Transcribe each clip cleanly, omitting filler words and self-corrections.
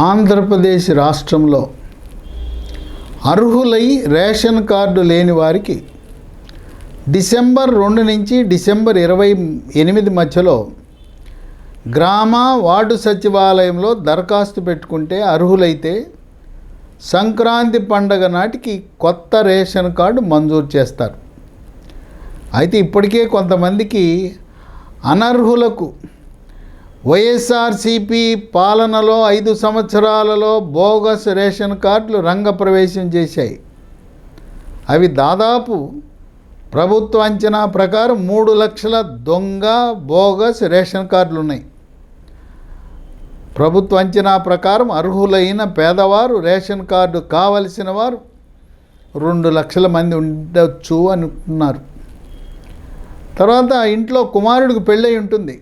ఆంధ్రప్రదేశ్ రాష్ట్రంలో అర్హులై ration card లేని వారికి డిసెంబర్ 2 నుంచి డిసెంబర్ 28 మధ్యలో గ్రామ వార్డు సచివాలయంలో దరఖాస్తు పెట్టుకుంటే అర్హులైతే సంక్రాంతి పండగ నాటికి కొత్త రేషన్ కార్డు మంజూరు చేస్తారు. అయితే ఇప్పటికే కొంతమందికి అనర్హులకు వైఎస్ఆర్సీపీ పాలనలో 5 సంవత్సరాలలో బోగస్ రేషన్ కార్డులు రంగప్రవేశం చేశాయి. అవి దాదాపు ప్రభుత్వ అంచనా ప్రకారం 3 లక్షల దొంగ బోగస్ రేషన్ కార్డులు ఉన్నాయి. ప్రభుత్వ అంచనా ప్రకారం అర్హులైన పేదవారు రేషన్ కార్డు కావలసిన వారు 2 లక్షల మంది ఉండొచ్చు అనుకున్నారు. తర్వాత ఇంట్లో కుమారుడికి పెళ్ళై ఉంటుంది.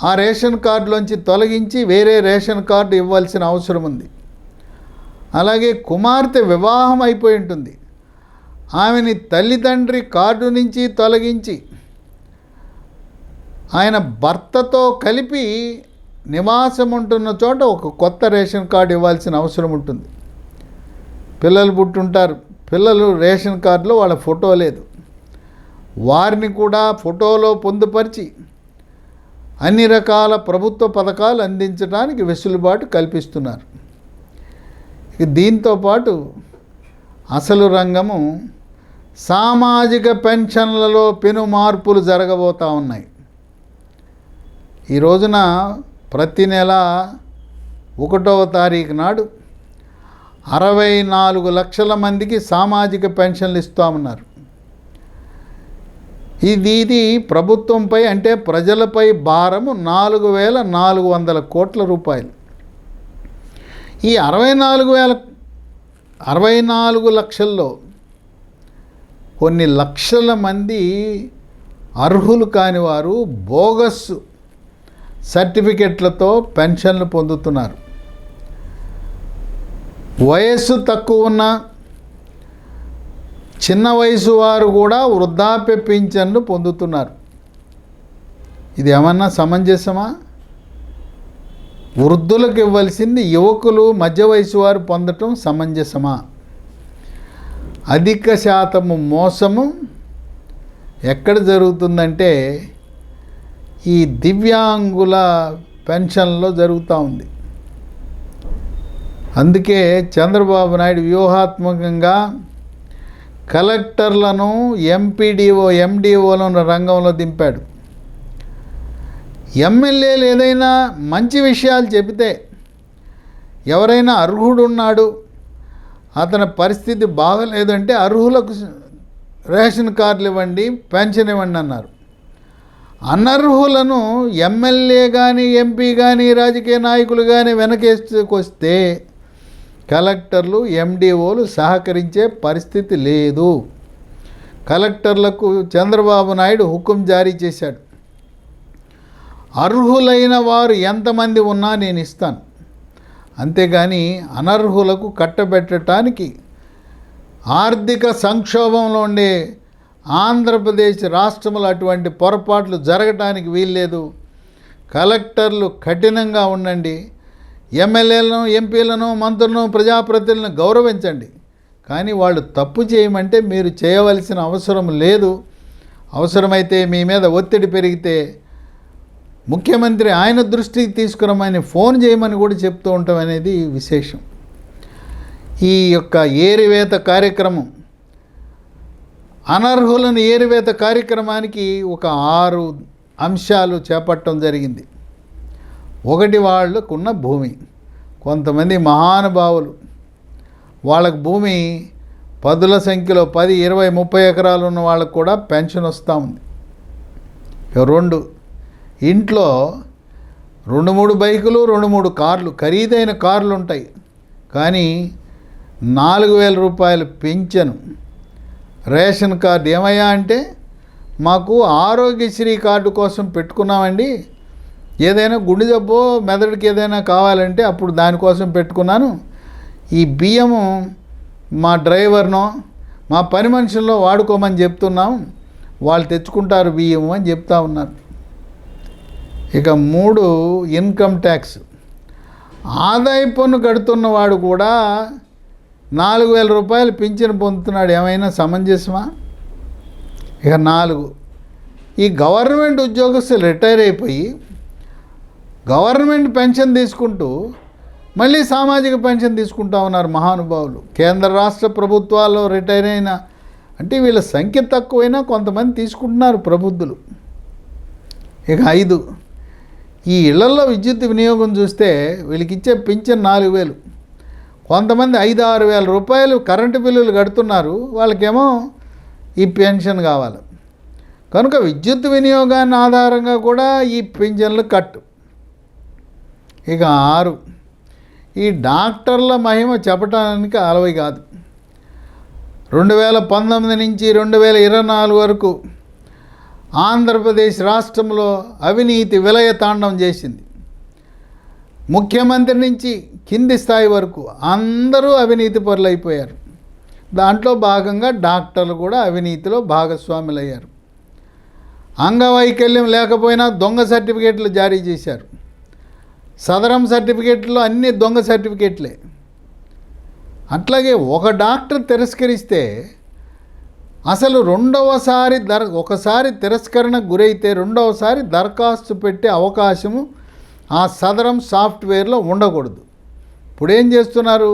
ఆ రేషన్ కార్డులోంచి తొలగించి వేరే రేషన్ కార్డు ఇవ్వాల్సిన అవసరం ఉంది. అలాగే కుమార్తె వివాహం అయిపోయి ఉంటుంది. ఆమెని తల్లిదండ్రి కార్డు నుంచి తొలగించి ఆయన భర్తతో కలిపి నివాసం ఉంటున్న చోట ఒక కొత్త రేషన్ కార్డు ఇవ్వాల్సిన అవసరం ఉంటుంది. పిల్లలు పుట్టుంటారు. పిల్లలు రేషన్ కార్డులో వాళ్ళ ఫోటో లేదు. వారిని కూడా ఫోటోలో పొందుపరిచి అన్ని రకాల ప్రభుత్వ పథకాలు అందించడానికి వెసులుబాటు కల్పిస్తున్నారు. దీంతో పాటు అసలు రంగము సామాజిక పెన్షన్లలో పెను మార్పులు జరగబోతూ ఉన్నాయి. ఈ రోజున ప్రతి నెల 1వ తారీఖు నాడు 64 లక్షల మందికి సామాజిక పెన్షన్లు ఇస్తామన్నారు. ఇది ప్రభుత్వంపై అంటే ప్రజలపై భారము 4,400 కోట్ల రూపాయలు. ఈ 64 లక్షల్లో కొన్ని లక్షల మంది అర్హులు కాని వారు బోగస్ సర్టిఫికెట్లతో పెన్షన్లు పొందుతున్నారు. వయస్సు తక్కువ ఉన్న చిన్న వయసు వారు కూడా వృద్ధాప్య పింఛన్లు పొందుతున్నారు. ఇది ఏమన్నా సమంజసమా? వృద్ధులకు ఇవ్వాల్సింది యువకులు మధ్య వయసు వారు పొందటం సమంజసమా? అధిక శాతము మోసము ఎక్కడ జరుగుతుందంటే ఈ దివ్యాంగుల పెన్షన్లో జరుగుతూ ఉంది. అందుకే చంద్రబాబు నాయుడు వ్యూహాత్మకంగా కలెక్టర్లను ఎండిఓలను రంగంలో దింపాడు. ఎమ్మెల్యేలు ఏదైనా మంచి విషయాలు చెబితే ఎవరైనా అర్హుడు ఉన్నాడు, అతని పరిస్థితి బాగలేదంటే అర్హులకు రేషన్ కార్డులు ఇవ్వండి, పెన్షన్ ఇవ్వండి అన్నారు. అనర్హులను ఎమ్మెల్యే కానీ ఎంపీ కానీ రాజకీయ నాయకులు కానీ వెనకేసుకొస్తే కలెక్టర్లు ఎండిఓలు సహకరించే పరిస్థితి లేదు. కలెక్టర్లకు చంద్రబాబు నాయుడు హుకుం జారీ చేశాడు. అర్హులైన వారు ఎంతమంది ఉన్నా నేను ఇస్తాను, అంతేగాని అనర్హులకు కట్టబెట్టడానికి ఆర్థిక సంక్షోభంలో ఉండే ఆంధ్రప్రదేశ్ రాష్ట్రంలో అటువంటి పొరపాట్లు జరగటానికి వీల్లేదు. కలెక్టర్లు కఠినంగా ఉండండి. ఎమ్మెల్యేలను, ఎంపీలను, మంత్రులను, ప్రజాప్రతినిధులను గౌరవించండి. కానీ వాళ్ళు తప్పు చేయమంటే మీరు చేయవలసిన అవసరం లేదు. అవసరమైతే మీ మీద ఒత్తిడి పెరిగితే ముఖ్యమంత్రి ఆయన దృష్టికి తీసుకురమ్మని ఫోన్ చేయమని కూడా చెప్తూ ఉంటాం అనేది విశేషం. ఈ యొక్క ఏరివేత కార్యక్రమం, అనర్హులను ఏరివేత కార్యక్రమానికి ఒక 6 అంశాలు చేపట్టడం జరిగింది. ఒకటి, వాళ్ళకున్న భూమి. కొంతమంది మహానుభావులు వాళ్ళకు భూమి పదుల సంఖ్యలో 10, 20, 30 ఎకరాలు ఉన్న వాళ్ళకు కూడా పెన్షన్ వస్తూ ఉంది. 2, ఇంట్లో 2-3 బైకులు, 2-3 కార్లు, ఖరీదైన కార్లు ఉంటాయి. కానీ 4,000 రూపాయలు పింఛను. రేషన్ కార్డు ఏమయ్యా అంటే మాకు ఆరోగ్యశ్రీ కార్డు కోసం పెట్టుకున్నామండి, ఏదైనా గుండె జబ్బో మెదడుకి ఏదైనా కావాలంటే అప్పుడు దానికోసం పెట్టుకున్నాను. ఈ బియ్యము మా డ్రైవర్నో మా పని మనుషుల్లో వాడుకోమని చెప్తున్నాం, వాళ్ళు తెచ్చుకుంటారు బియ్యము అని చెప్తా ఉన్నారు. ఇక 3 ఇన్కమ్ ట్యాక్స్. ఆదాయ పన్ను కడుతున్నవాడు కూడా 4,000 రూపాయలు పింఛను పొందుతున్నాడు. ఏమైనా సమంజసమా? ఇక 4, ఈ గవర్నమెంట్ ఉద్యోగస్తులు రిటైర్ అయిపోయి గవర్నమెంట్ పెన్షన్ తీసుకుంటూ మళ్ళీ సామాజిక పెన్షన్ తీసుకుంటా ఉన్నారు మహానుభావులు. కేంద్ర రాష్ట్ర ప్రభుత్వాల్లో రిటైర్ అయిన అంటే వీళ్ళ సంఖ్య తక్కువైనా కొంతమంది తీసుకుంటున్నారు ప్రబుద్ధులు. ఇక 5, ఈ ఇళ్లలో విద్యుత్ వినియోగం చూస్తే వీళ్ళకి ఇచ్చే పింఛన్ 4,000, కొంతమంది 5-6 వేల రూపాయలు కరెంటు బిల్లులు కడుతున్నారు, వాళ్ళకేమో ఈ పెన్షన్ కావాలి. కనుక విద్యుత్ వినియోగాన్ని ఆధారంగా కూడా ఈ పింఛన్లు కట్టు. ఇక 6, ఈ డాక్టర్ల మహిమ చెప్పటానికి అలవి కాదు. 2019 నుంచి 2024 వరకు ఆంధ్రప్రదేశ్ రాష్ట్రంలో అవినీతి విలయతాండం చేసింది. ముఖ్యమంత్రి నుంచి కింది స్థాయి వరకు అందరూ అవినీతి పరులైపోయారు. దాంట్లో భాగంగా డాక్టర్లు కూడా అవినీతిలో భాగస్వాములయ్యారు. అంగవైకల్యం లేకపోయినా దొంగ సర్టిఫికేట్లు జారీ చేశారు. సదరం సర్టిఫికేట్లో అన్ని దొంగ సర్టిఫికేట్లే. అట్లాగే ఒక డాక్టర్ తిరస్కరిస్తే అసలు ఒకసారి తిరస్కరణకు గురైతే రెండవసారి దరఖాస్తు పెట్టే అవకాశము ఆ సదరం సాఫ్ట్వేర్లో ఉండకూడదు. ఇప్పుడు ఏం చేస్తున్నారు,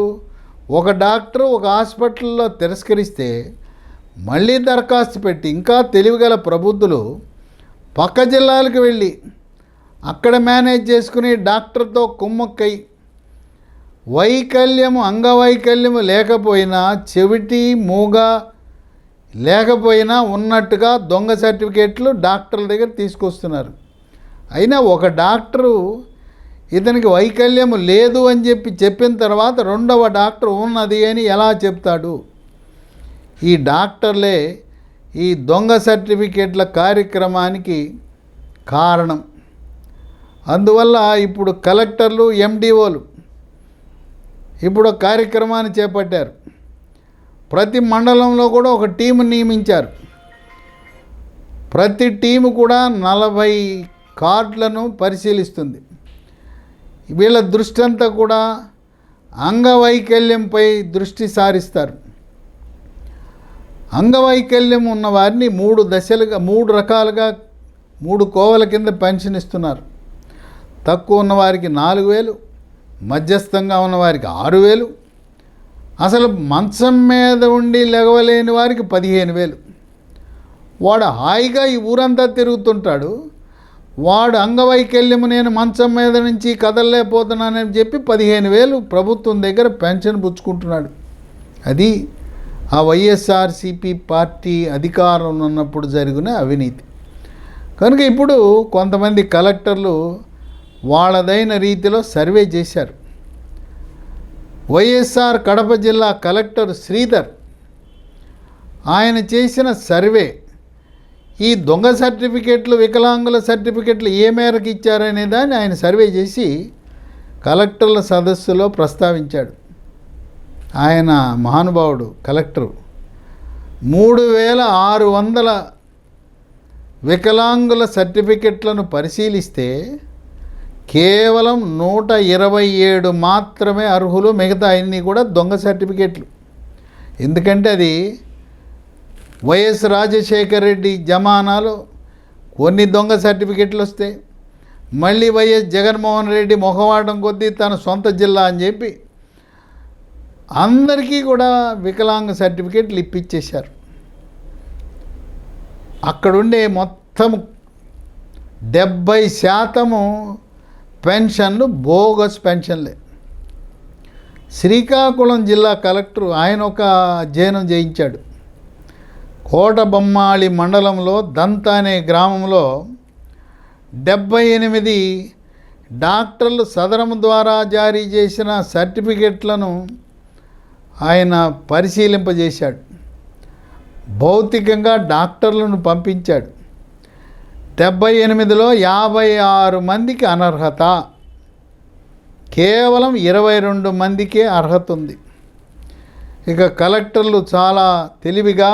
ఒక డాక్టర్ ఒక హాస్పిటల్లో తిరస్కరిస్తే మళ్ళీ దరఖాస్తు పెట్టి ఇంకా తెలివిగల ప్రబుద్ధులు పక్క జిల్లాలకు వెళ్ళి అక్కడ మేనేజ్ చేసుకుని డాక్టర్తో కుమ్మక్కై అంగవైకల్యము లేకపోయినా చెవిటి మూగ లేకపోయినా ఉన్నట్టుగా దొంగ సర్టిఫికేట్లు డాక్టర్ల దగ్గర తీసుకొస్తున్నారు. అయినా ఒక డాక్టరు ఇతనికి వైకల్యము లేదు అని చెప్పిన తర్వాత రెండవ డాక్టర్ ఉన్నది అని ఎలా చెప్తాడు? ఈ డాక్టర్లే ఈ దొంగ సర్టిఫికేట్ల కార్యక్రమానికి కారణం. అందువల్ల ఇప్పుడు కలెక్టర్లు, ఎండిఓలు ఇప్పుడు కార్యక్రమాన్ని చేపట్టారు. ప్రతి మండలంలో కూడా ఒక టీము నియమించారు. ప్రతి టీము కూడా 40 కార్డులను పరిశీలిస్తుంది. వీళ్ళ దృష్టి అంతా కూడా అంగవైకల్యంపై దృష్టి సారిస్తారు. అంగవైకల్యం ఉన్న వారిని 3 రకాలుగా 3 కోవల కింద పెన్షన్ ఇస్తున్నారు. తక్కువ ఉన్నవారికి 4,000, మధ్యస్థంగా ఉన్నవారికి 6,000, అసలు మంచం మీద ఉండి లెగవలేని వారికి 15,000. వాడు హాయిగా ఈ ఊరంతా తిరుగుతుంటాడు, వాడు అంగవైకల్యము నేను మంచం మీద నుంచి కదలలేకపోతున్నానని చెప్పి 15,000 ప్రభుత్వం దగ్గర పెన్షన్ పుచ్చుకుంటున్నాడు. అది ఆ వైఎస్ఆర్సీపీ పార్టీ అధికారంలో ఉన్నప్పుడు జరిగిన అవినీతి. కనుక ఇప్పుడు కొంతమంది కలెక్టర్లు వాళ్ళదైన రీతిలో సర్వే చేశారు. వైఎస్ఆర్ కడప జిల్లా కలెక్టర్ శ్రీధర్ ఆయన చేసిన సర్వే ఈ దొంగ సర్టిఫికెట్లు, వికలాంగుల సర్టిఫికెట్లు ఏ మేరకు ఇచ్చారనే దాన్ని ఆయన సర్వే చేసి కలెక్టర్ల సదస్సులో ప్రస్తావించాడు. ఆయన మహానుభావుడు కలెక్టరు 3,600 వికలాంగుల సర్టిఫికెట్లను పరిశీలిస్తే కేవలం 127 మాత్రమే అర్హులు, మిగతా అన్నీ కూడా దొంగ సర్టిఫికెట్లు. ఎందుకంటే అది వైఎస్ రాజశేఖర రెడ్డి జమానాలో కొన్ని దొంగ సర్టిఫికెట్లు వస్తాయి, మళ్ళీ వైఎస్ జగన్మోహన్ రెడ్డి మొహవాటం కొద్దీ తన సొంత జిల్లా అని చెప్పి అందరికీ కూడా వికలాంగ సర్టిఫికెట్లు ఇప్పించేశారు. అక్కడుండే మొత్తం 70% పెన్షన్లు బోగస్ పెన్షన్లే. శ్రీకాకుళం జిల్లా కలెక్టర్ ఆయన ఒక అధ్యయనం చేయించాడు. కోటబొమ్మాళి మండలంలో దంత అనే గ్రామంలో 78 డాక్టర్లు సదరం ద్వారా జారీ చేసిన సర్టిఫికెట్లను ఆయన పరిశీలింపజేశాడు. భౌతికంగా డాక్టర్లను పంపించాడు. 78లో 56 మందికి అనర్హత, కేవలం 22 మందికే అర్హత ఉంది. ఇక కలెక్టర్లు చాలా తెలివిగా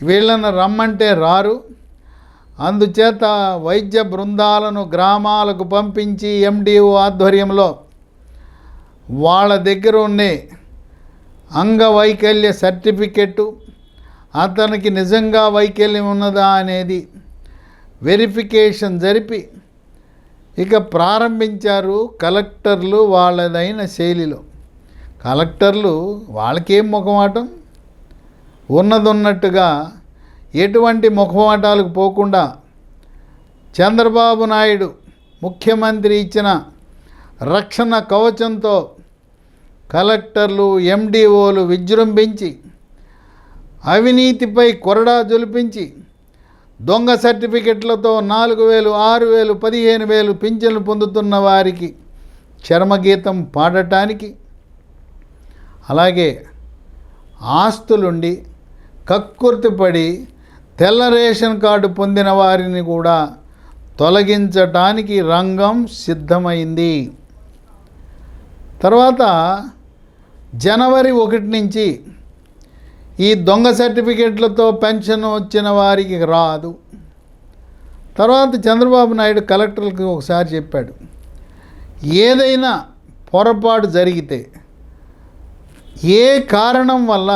వీళ్ళను రమ్మంటే రారు, అందుచేత వైద్య బృందాలను గ్రామాలకు పంపించి ఎండిఓ ఆధ్వర్యంలో వాళ్ళ దగ్గర ఉండే అంగవైకల్య సర్టిఫికెట్టు, అతనికి నిజంగా వైకల్యం ఉన్నదా అనేది వెరిఫికేషన్ జరిపి ఇక ప్రారంభించారు కలెక్టర్లు వాళ్ళదైన శైలిలో. కలెక్టర్లు వాళ్ళకేం ముఖమాటం, ఉన్నట్టుగా ఎటువంటి ముఖమాటాలకు పోకుండా చంద్రబాబు నాయుడు ముఖ్యమంత్రి ఇచ్చిన రక్షణ కవచంతో కలెక్టర్లు ఎండిఓలు విజృంభించి అవినీతిపై కొరడా జొలిపించి దొంగ సర్టిఫికెట్లతో 4,000, 6,000, 15,000 పింఛన్లు పొందుతున్న వారికి చర్మగీతం పాడటానికి, అలాగే ఆస్తులుండి కక్కుర్తిపడి తెల్ల రేషన్ కార్డు పొందిన వారిని కూడా తొలగించటానికి రంగం సిద్ధమైంది. తర్వాత జనవరి 1 నుంచి ఈ దొంగ సర్టిఫికెట్లతో పెన్షన్ వచ్చిన వారికి రాదు. తర్వాత చంద్రబాబు నాయుడు కలెక్టర్లకు ఒకసారి చెప్పాడు, ఏదైనా పొరపాటు జరిగితే ఏ కారణం వల్ల